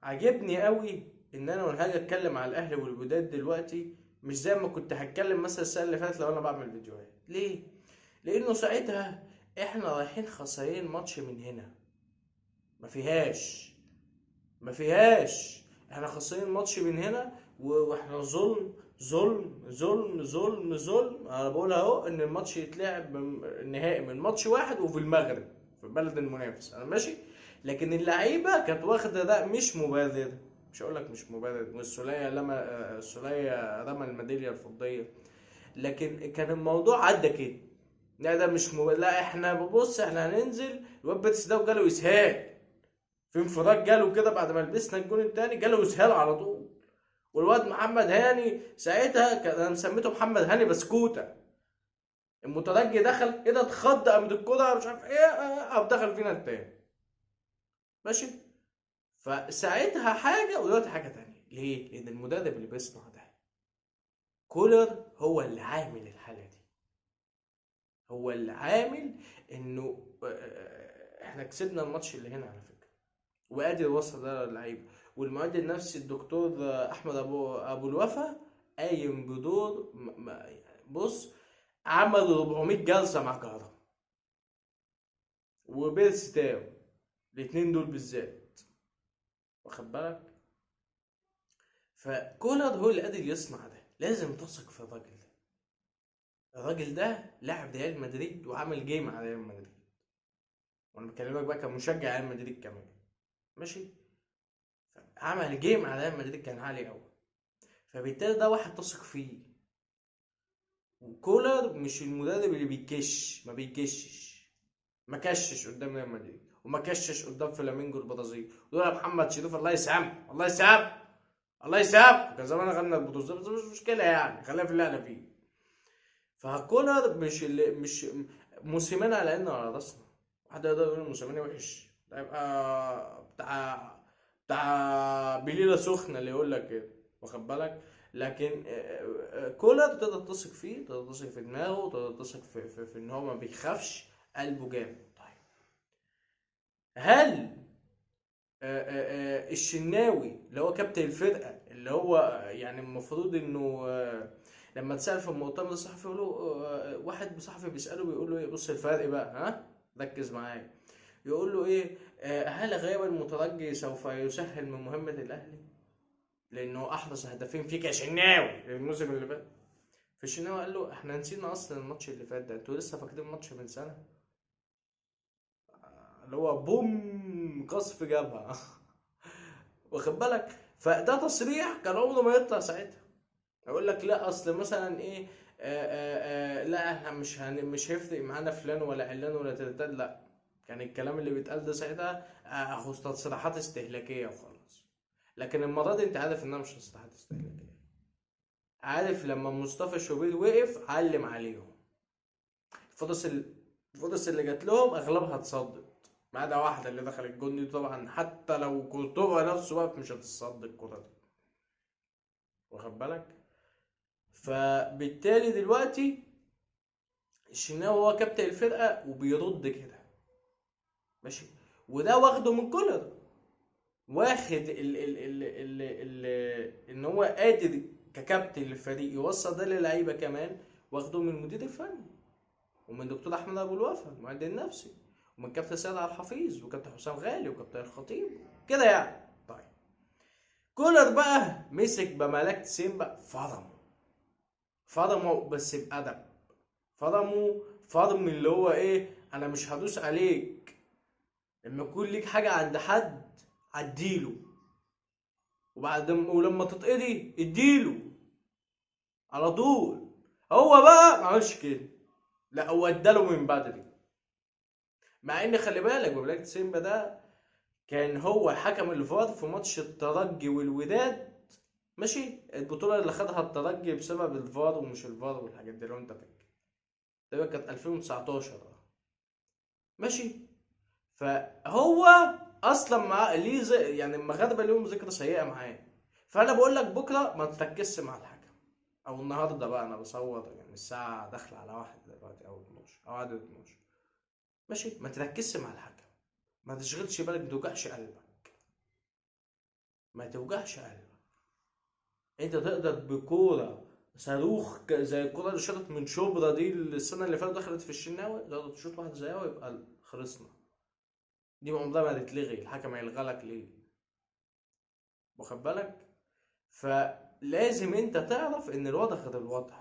عجبني قوي ان انا وانا هاجي اتكلم على الاهلي والوداد دلوقتي مش زي ما كنت هتكلم مثلا السنه اللي فاتت لو انا بعمل فيديوهات. ليه؟ لانه ساعتها احنا رايحين خسرين ماتش من هنا، ما فيهاش ما فيهاش احنا خسرين ماتش من هنا واحنا ظلم ظلم ظلم ظلم ظلم. انا بقول اهو ان الماتش يتلعب النهائي من ماتش واحد وفي المغرب في بلد المنافس، انا ماشي. لكن اللعيبه كانت واخده ده مش مبرر، مش هقول لك مش مبرر، والسوليه لما السوليه رمى الميداليه الفضيه، لكن كان الموضوع عدى كده. لا ده مش لا احنا ببص احنا هننزل. الواد بيتس ده وجاله اسهال في انفراد، جاله كده بعد ما لبسنا الجون التاني جاله اسهال على طول. والواد محمد هاني ساعتها كان انا سميته محمد هاني بسكوته. المترجي دخل ايه ده، اتخض قامت الكوره مش عارف ايه قام دخل فينا التاني، ماشي. فساعتها حاجه ودلوقتي حاجه تانيه. ليه؟ لان المدرب اللي بيصنع ده كولر هو اللي عامل الحاله دي، هو اللي عامل انه احنا كسبنا الماتش اللي هنا على فكره، وادي الوصل ده للعيبه. والمعد النفسي الدكتور احمد ابو الوفا قايم بدور بص، عمل 400 جلسه مع كهربا وبيرس تاو، الاتنين دول بالذات، واخد بالك. فكولر هو اللي قادر يصنع ده، لازم تثق في الراجل ده. الراجل ده لاعب ريال مدريد وعمل جيم على ريال مدريد، وانا بكلمك بقى كمشجع ريال مدريد كمان، ماشي. عمل جيم على ريال مدريد كان عالي قوي، فبالتالي ده واحد تثق فيه. وكولر مش المدرب اللي بيكش، ما بيكشش، ما كشش قدام ريال مدريد وما كشش قدام فلامينجو البرازيل دول يا محمد شريف الله يسامحه، الله يسامحه، الله يسامحه، كان زمان غنى البطوله بس مش مشكله يعني، خلينا في اللي احنا فيه. فكولر مش اللي مش موسيماني على عيننا وعلى راسنا. حد يقدر يقول موسيماني وحش؟ ده يبقى بتاع بليله سخنه اللي يقول لك كده، واخد بالك. لكن كولر تقدر تثق فيه، تقدر تثق في دماغه، تقدر تثق في ان هو ما بيخافش، قلبه جامد. طيب هل الشناوي اللي هو كابتن الفرقه اللي هو يعني المفروض انه لما اتسال في المؤتمر الصحفي يقول له واحد صحفي بيساله بيقول له ايه، بص الفرق بقى ها، ركز معايا. يقول له ايه هل غياب المترجي سوف يسهل من مهمه الاهلي لانه احرز هدفين فيك يا شناوي الموسم اللي فات؟ فالشناوي قال له احنا نسينا اصلا الماتش اللي فات ده، انتوا لسه فاكرين الماتش من سنه؟ اللي هو بوم قصف جبهه واخد بالك. فده تصريح كان عمره ما يطلع ساعتها. يقول لك لا اصل مثلا ايه لا احنا مش هيفرق معانا فلان ولا علان ولا تلتان، لا. كان الكلام اللي بيتقال ده ساعتها تصريحات استهلاكيه وخلاص. لكن المره دي انت عارف انها مش تصريحات استهلاكيه. عارف لما مصطفى شوبير وقف علم عليهم، الفرص الفرص اللي جات لهم اغلبها اتصدت ما عدا واحده اللي دخل الجون دي، طبعا حتى لو كورتوا نفسه واقف مش هتصد الكره دي، واخد بالك. فبالتالي دلوقتي الشناوي هو كابتن الفرقه وبيرد كده، ماشي. وده واخده من كولر، واخد ال ان هو قادر ككابتن للفريق يوصل ده للعيبه كمان، واخده من المدير الفني ومن دكتور احمد ابو الوفا المعد النفسي ومن كابتن سيد عبد الحفيظ وكابتن حسام غالي وكابتن الخطيب كده يعني. طيب كولر بقى مسك بملكة سيمبا فرمه بس بأدب، فرم اللي هو ايه، انا مش هدوس عليك، لما يكون ليك حاجة عند حد عديله، ولما تتقضي اديله على طول. هو بقى ما عملش كده، لا هو اداله من بدري. مع ان خلي بالك بملكة سيمبا ده كان هو حكم الفار في ماتش الترجي والوداد، ماشي. البطولة اللي خدها الترجي بسبب الفار ومش الفار والحاجات دي لو انت فاكر، ده كانت 2019 ماشي. فهو اصلا مع ليه يعني المغاربه ليهم ذكرى سيئه معاه. فانا بقول لك بكره ما تركزش مع الحكم، او النهارده بقى انا بصور يعني الساعه داخله على واحد دلوقتي او 12 او عدد 12، ماشي. ما تركزش مع الحكم، ما تشغلش بالك، ما توجعش قلبك، ما توجعش قلبك. انت تقدر بكوره صاروخ زي الكوره اللي شاطت من شبرا دي السنه اللي فاتت دخلت في الشناوي، تقدر تشوط واحد زيها ويبقى خلصنا. دي عمرها ما هتتلغي، الحكم هيلغى لك ليه؟ واخد بالك؟ فلازم انت تعرف ان الوضع غير الوضع.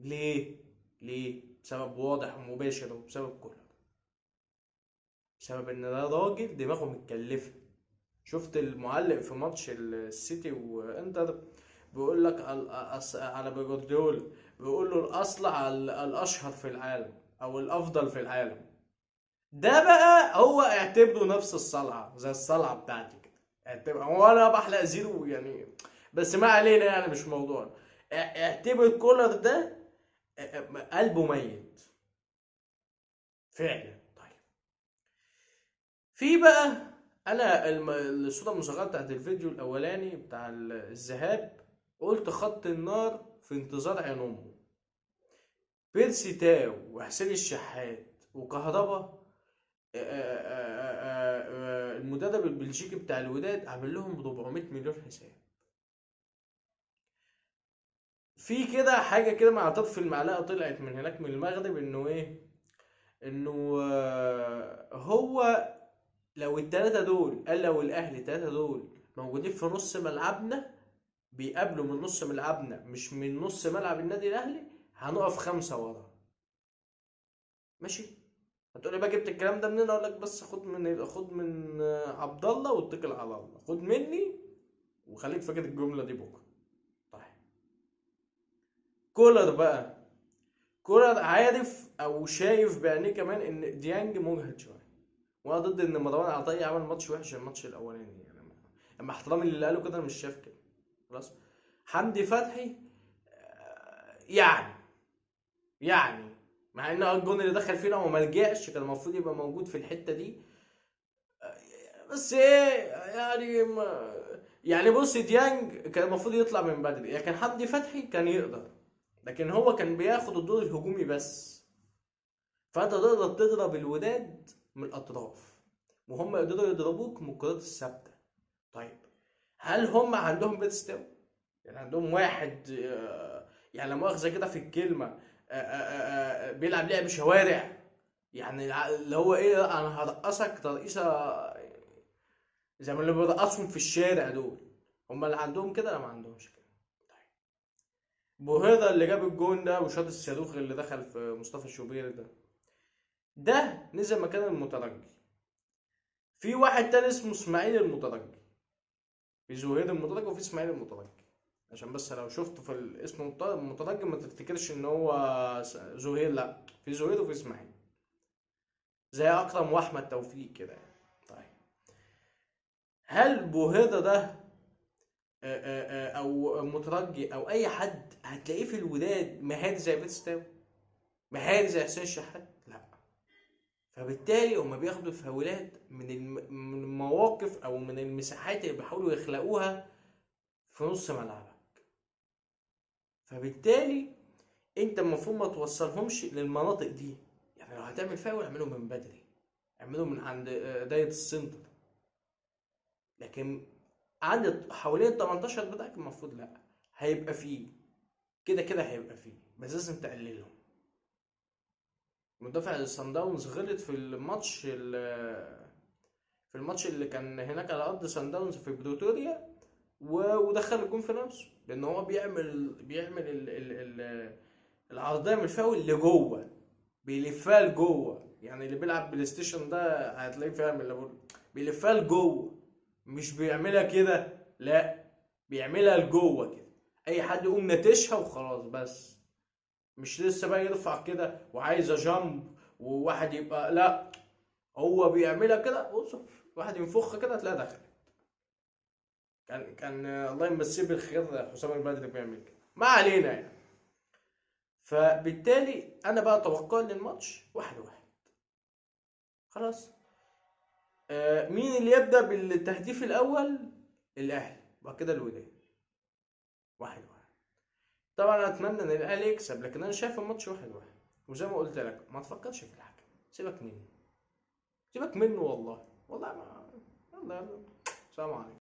ليه؟ ليه؟ بسبب واضح ومباشر، وبسبب كولر. بسبب ان ده راجل دماغه متكلفه. شفت المعلق في ماتش السيتي وانتر بيقول لك على جوارديولا، بيقول له الاصلع الاشهر في العالم او الافضل في العالم. ده بقى هو اعتبره نفس الصلعه، زي الصلعه بتاعتي كده. اعتبر هو انا بحلق زيرو يعني، بس ما علينا يعني، مش موضوع. اعتبر كولر ده قلبه ميت فعلا. طيب، في بقى انا الصوره المصغره بتاعت الفيديو الاولاني بتاع الذهاب، قلت خط النار في انتظار عين امه. بيرسي تاو وحسين الشحات وكهربا، المدرب البلجيكي بتاع الوداد عامل لهم 400 مليون حساب. في كده حاجه كده مع طرف المعلقه طلعت من هناك من المغرب، انه ايه، انه هو لو التلاتة دول، قال لو الاهلي التلاتة دول موجودين في نص ملعبنا، بيقابلوا من نص ملعبنا مش من نص ملعب النادي الاهلي، هنقف 5 ورا. ماشي؟ هتقولي بقى جبت الكلام ده منين؟ اقول لك بس خد من عبد الله واتكل على الله، خد مني وخليك فاكر الجمله دي بكره. طيب، كولر بقى، كولر عارف او شايف بعينيه كمان ان ديانج مجهد شويه، وانا ضد ان مروان عطيه عمل ماتش وحش الماتش الاولاني يعني. اما احترامي اللي قاله كده، انا مش شايف كده. خلاص. حمدي فتحي يعني مع ان الجون اللي دخل فينا وما رجعش، كان المفروض يبقى موجود في الحته دي. بس ايه يعني يعني بص، ديانج كان المفروض يطلع من بدري، لكن حمدي فتحي كان يقدر، لكن هو كان بياخد الدور الهجومي بس. فانت تقدر تضرب الوداد من الاطراف، وهم يقدروا يضربوك من الكرات الثابته. طيب، هل هم عندهم بيتستو؟ يعني عندهم واحد يعني لا مؤاخذه كده في الكلمه، بيلعب لعب شوارع، يعني اللي هو ايه، انا هرقصك ترقيصه زي ما اللي بيرقصهم في الشارع دول. هم اللي عندهم كده؟ لا، ما عندهمش كده. طيب، بوهيرا اللي جاب الجون ده وشاط الصاروخ اللي دخل في مصطفى شوبير ده نزل مكان المترجي. في واحد تاني اسمه اسماعيل المترجي، في زهير المترجي وفي اسماعيل المترجي، عشان بس لو شفته في الاسم المترجي ما تفتكرش ان هو زهير، لا، في زهير وفي اسماعيل، زي اكرم واحمد توفيق كده يعني. طيب، هل بوهيرا ده او مترجي او اي حد هتلاقيه في الوداد مهاري زي بيتستاو، مهاري زي حسين الشحات؟ لا. فبالتالي هما بياخدوا الفاولات من المواقف او من المساحات اللي بيحاولوا يخلقوها في نص ملعبك. فبالتالي انت المفروض ما توصلهمش للمناطق دي. يعني لو هتعمل فاول اعمله من بدري، اعمله من عند دايره السنتر، لكن عند حوالين ال 18 بتاعك المفروض لا. هيبقى فيه كده كده، هيبقى فيه، بس لازم تقللهم. مدافع الصن داونز غلط في الماتش اللي كان هناك على ارض صن داونز في بريتوريا، ودخل الجون في نفسه، لان هو بيعمل العرضيه من الفاول لجوه، بيلفها لجوه. يعني اللي بيلعب بلاي ستيشن ده هتلاقيه فاهم اللي بقول، بيلفها لجوه، مش بيعملها كده، لا، بيعملها لجوه كده. اي حد يقوم ناتشها وخلاص، بس مش لسه بقى يرفع كده وعايزه جامب وواحد يبقى، لا، هو بيعملها كده. بص، واحد ينفخها كده تلاقيها دخلت. كان الله يمسيه بالخير حسام البدري بيعمل كده. ما علينا يعني. فبالتالي انا بقى اتوقع للماتش 1-1 خلاص. مين اللي يبدأ بالتهديف الأول؟ الأهلي، وبعد كده الوداد. 1-1. طبعا أتمنى إن الأهلي يكسب، لكن أنا شايف الماتش 1-1. وزي ما قلت لك، ما تفكرش في الحكم، سيبك منه. سيبك منه والله، والله ما. يلا يلا، سلام عليكم.